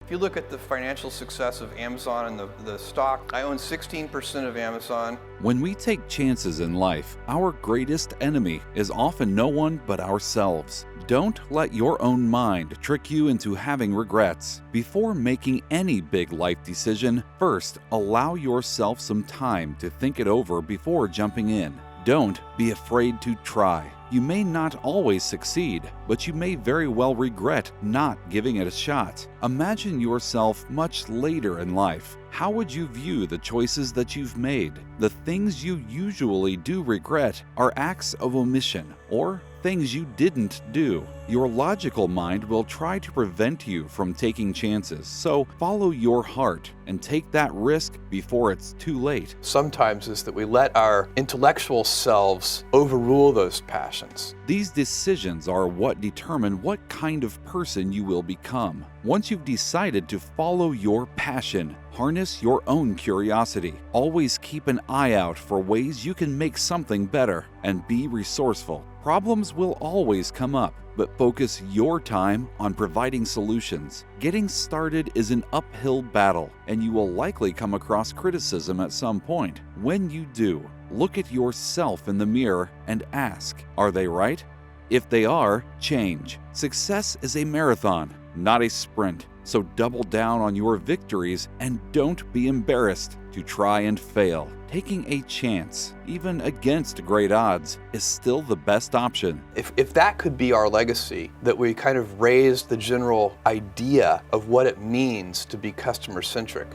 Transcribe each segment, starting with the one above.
If you look at the financial success of Amazon and the stock, I own 16% of Amazon. When we take chances in life, our greatest enemy is often no one but ourselves. Don't let your own mind trick you into having regrets. Before making any big life decision, first allow yourself some time to think it over before jumping in. Don't be afraid to try. You may not always succeed, but you may very well regret not giving it a shot. Imagine yourself much later in life. How would you view the choices that you've made? The things you usually do regret are acts of omission or things you didn't do. Your logical mind will try to prevent you from taking chances, so follow your heart and take that risk before it's too late. Sometimes is that we let our intellectual selves overrule those passions. These decisions are what determine what kind of person you will become. Once you've decided to follow your passion, harness your own curiosity. Always keep an eye out for ways you can make something better, and be resourceful. Problems will always come up, but focus your time on providing solutions. Getting started is an uphill battle, and you will likely come across criticism at some point. When you do, look at yourself in the mirror and ask, are they right? If they are, change. Success is a marathon, not a sprint. So double down on your victories and don't be embarrassed to try and fail. Taking a chance, even against great odds, is still the best option. If that could be our legacy, that we kind of raised the general idea of what it means to be customer-centric.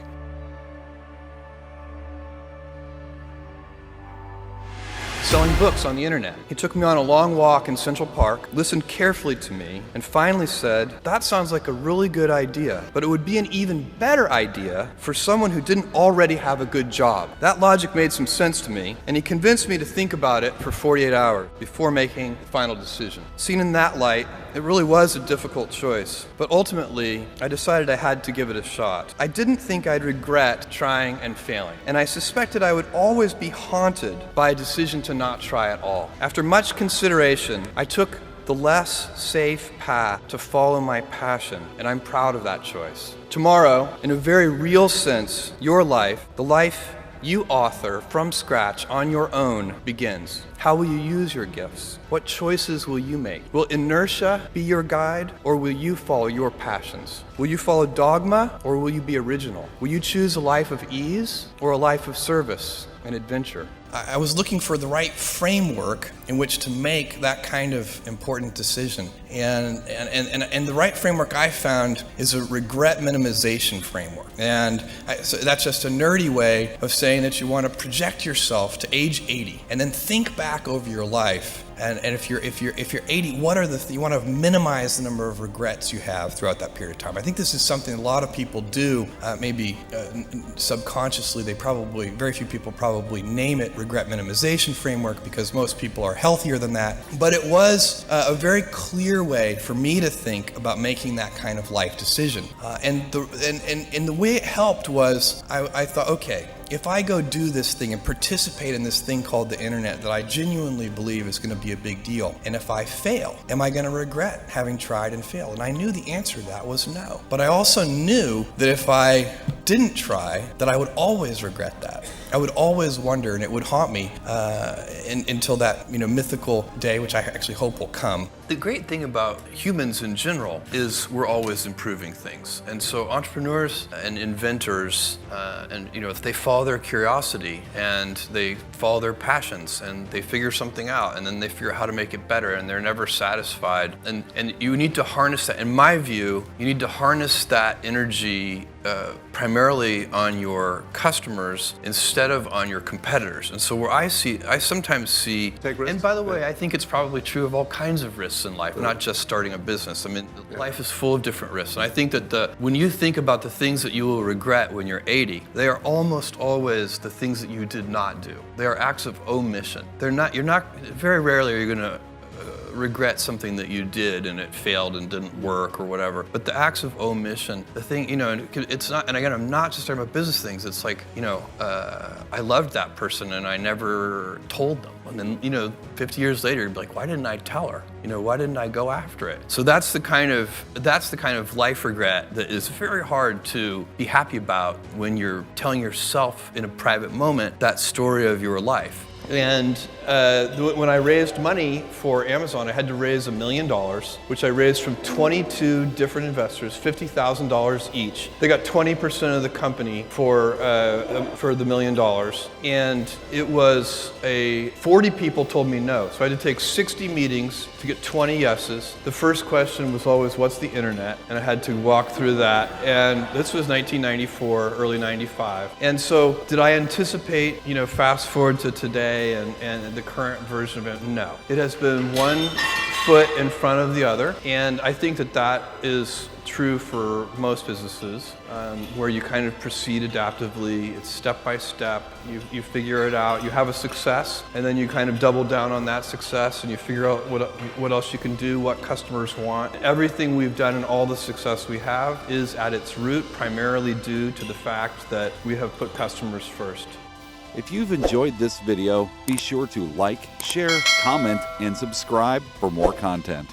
Selling books on the internet. He took me on a long walk in Central Park, listened carefully to me, and finally said, "That sounds like a really good idea, but it would be an even better idea for someone who didn't already have a good job." That logic made some sense to me, and he convinced me to think about it for 48 hours before making the final decision. Seen in that light, it really was a difficult choice, but ultimately, I decided I had to give it a shot. I didn't think I'd regret trying and failing, and I suspected I would always be haunted by a decision to not try at all. After much consideration, I took the less safe path to follow my passion, and I'm proud of that choice. Tomorrow, in a very real sense, your life, the life you author from scratch on your own, begins. How will you use your gifts? What choices will you make? Will inertia be your guide, or will you follow your passions? Will you follow dogma, or will you be original? Will you choose a life of ease, or a life of service and adventure? I was looking for the right framework in which to make that kind of important decision. And the right framework I found is a regret minimization framework. So that's just a nerdy way of saying that you want to project yourself to age 80 and then think back over your life. And if you're 80, what are you want to minimize the number of regrets you have throughout that period of time. I think this is something a lot of people do, maybe subconsciously. Very few people probably name it regret minimization framework because most people are healthier than that. But it was a very clear way for me to think about making that kind of life decision. And the way it helped was I thought, okay, if I go do this thing and participate in this thing called the internet that I genuinely believe is going to be a big deal, and if I fail, am I going to regret having tried and failed? And I knew the answer to that was no. But I also knew that if I didn't try, that I would always regret that. I would always wonder, and it would haunt me until that mythical day, which I actually hope will come. The great thing about humans in general is we're always improving things. And so entrepreneurs and inventors, if they follow their curiosity and they follow their passions and they figure something out and then they figure out how to make it better and they're never satisfied. And you need to harness that. In my view, you need to harness that energy primarily on your customers instead of on your competitors. And so I sometimes see, and by the way, I think it's probably true of all kinds of risks in life, not just starting a business. I mean, life is full of different risks. And I think that when you think about the things that you will regret when you're 80, they are almost always the things that you did not do. They are acts of omission. Very rarely are you going to regret something that you did and it failed and didn't work or whatever. But the acts of omission, the thing, it's not, and again, I'm not just talking about business things. It's like, I loved that person and I never told them. And then, 50 years later, you'd be like, why didn't I tell her? Why didn't I go after it? So that's the kind of life regret that is very hard to be happy about when you're telling yourself in a private moment that story of your life. And when I raised money for Amazon, I had to raise $1 million, which I raised from 22 different investors, $50,000 each. They got 20% of the company for the $1 million. And it was 40 people told me no. So I had to take 60 meetings to get 20 yeses. The first question was always, what's the internet? And I had to walk through that. And this was 1994, early 95. And so did I anticipate, fast forward to today and the current version of it? No. It has been one foot in front of the other, and I think that is true for most businesses, where you kind of proceed adaptively. It's step by step. You figure it out. You have a success, and then you kind of double down on that success, and you figure out what else you can do, what customers want. Everything we've done and all the success we have is at its root primarily due to the fact that we have put customers first. If you've enjoyed this video, be sure to like, share, comment, and subscribe for more content.